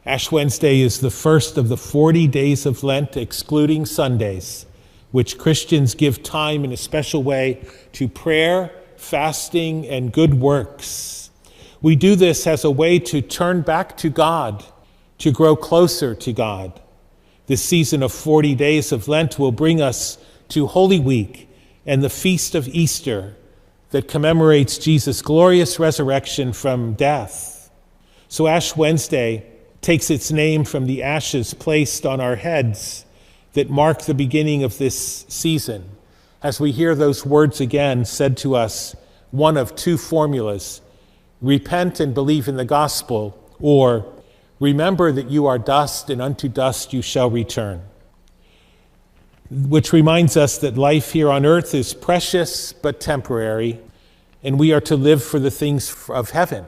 Ash Wednesday is the first of the 40 days of Lent, excluding Sundays, which Christians give time in a special way to prayer, fasting, and good works. We do this as a way to turn back to God, to grow closer to God. This season of 40 days of Lent will bring us to Holy Week and the feast of Easter that commemorates Jesus' glorious resurrection from death. So Ash Wednesday takes its name from the ashes placed on our heads that mark the beginning of this season, as we hear those words again said to us, one of two formulas: repent and believe in the gospel, or remember that you are dust and unto dust you shall return. Which reminds us that life here on earth is precious but temporary, and we are to live for the things of heaven.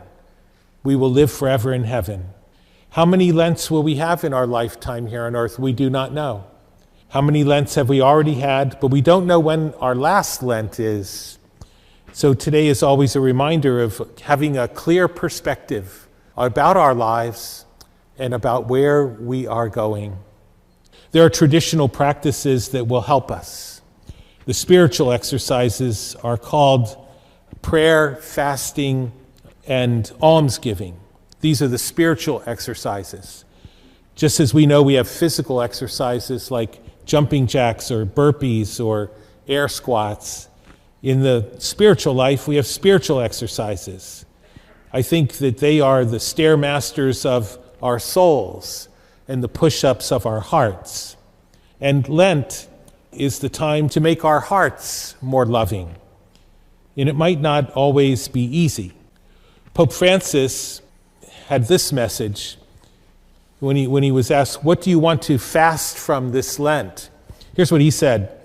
We will live forever in heaven. How many Lents will we have in our lifetime here on earth? We do not know. How many Lents have we already had? But we don't know when our last Lent is. So today is always a reminder of having a clear perspective about our lives and about where we are going. There are traditional practices that will help us. The spiritual exercises are called prayer, fasting, and almsgiving. These are the spiritual exercises. Just as we know we have physical exercises like jumping jacks or burpees or air squats, in the spiritual life we have spiritual exercises. I think that they are the stair masters of our souls and the push-ups of our hearts. And Lent is the time to make our hearts more loving. And it might not always be easy. Pope Francis had this message when he was asked, what do you want to fast from this Lent? Here's what he said: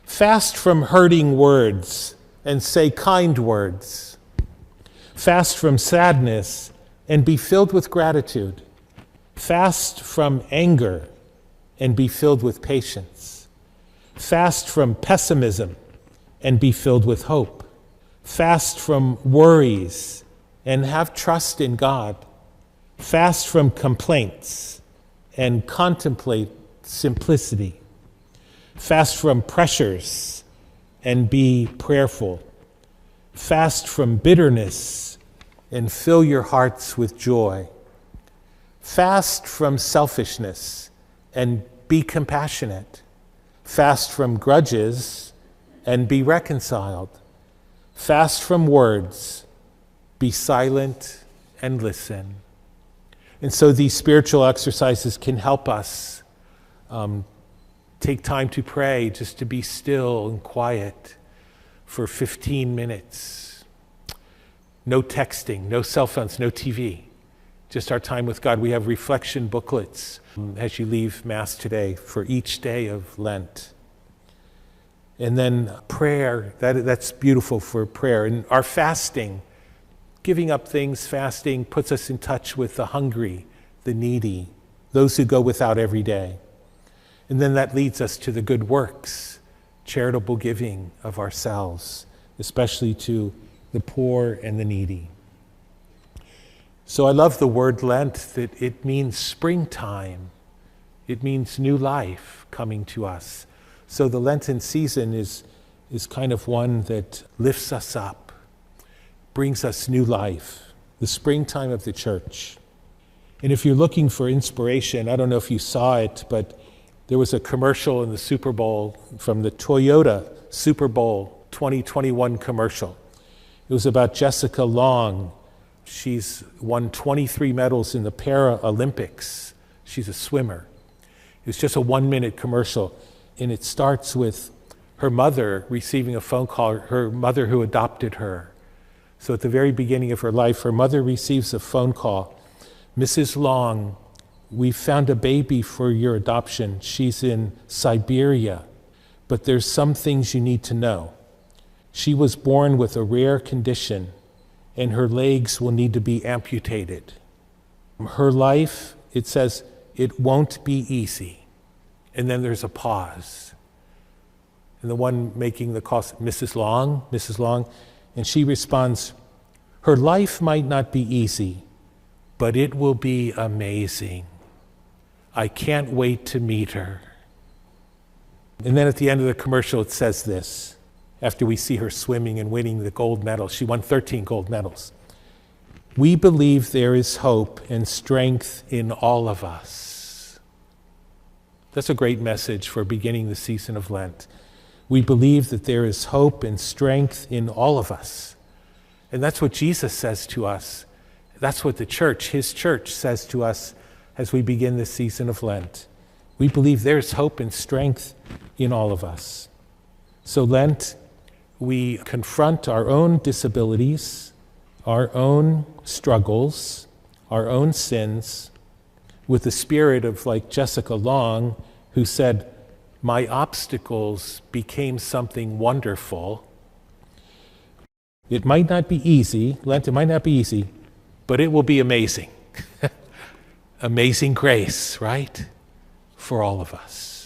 fast from hurting words and say kind words. Fast from sadness and be filled with gratitude. Fast from anger and be filled with patience. Fast from pessimism and be filled with hope. Fast from worries and have trust in God. Fast from complaints and contemplate simplicity. Fast from pressures and be prayerful. Fast from bitterness and fill your hearts with joy. Fast from selfishness and be compassionate. Fast from grudges and be reconciled. Fast from words, be silent and listen. And so these spiritual exercises can help us take time to pray, just to be still and quiet for 15 minutes. No texting, no cell phones, no TV. Just our time with God. We have reflection booklets as you leave Mass today for each day of Lent. And then prayer, that's beautiful for prayer. And our fasting, giving up things, fasting, puts us in touch with the hungry, the needy, those who go without every day. And then that leads us to the good works, charitable giving of ourselves, especially to the poor and the needy. So I love the word Lent, that it means springtime. It means new life coming to us. So the Lenten season is kind of one that lifts us up, brings us new life, the springtime of the church. And if you're looking for inspiration, I don't know if you saw it, but there was a commercial in the Super Bowl from the Toyota Super Bowl 2021 commercial. It was about Jessica Long. She's won 23 medals in the Paralympics. She's a swimmer. It was just a 1-minute commercial, and it starts with her mother receiving a phone call, her mother who adopted her. So at the very beginning of her life, her mother receives a phone call. Mrs. Long, we found a baby for your adoption. She's in Siberia, but there's some things you need to know. She was born with a rare condition, and her legs will need to be amputated. Her life, it says, it won't be easy. And then there's a pause. And the one making the call, Mrs. Long, and she responds, her life might not be easy, but it will be amazing. I can't wait to meet her. And then at the end of the commercial, it says this, after we see her swimming and winning the gold medal. She won 13 gold medals. We believe there is hope and strength in all of us. That's a great message for beginning the season of Lent. We believe that there is hope and strength in all of us. And that's what Jesus says to us. That's what the church, his church, says to us as we begin this season of Lent. We believe there's hope and strength in all of us. So Lent, we confront our own disabilities, our own struggles, our own sins, with the spirit of, like Jessica Long, who said, my obstacles became something wonderful. It might not be easy, Lent, it might not be easy, but it will be amazing. Amazing grace, right? For all of us.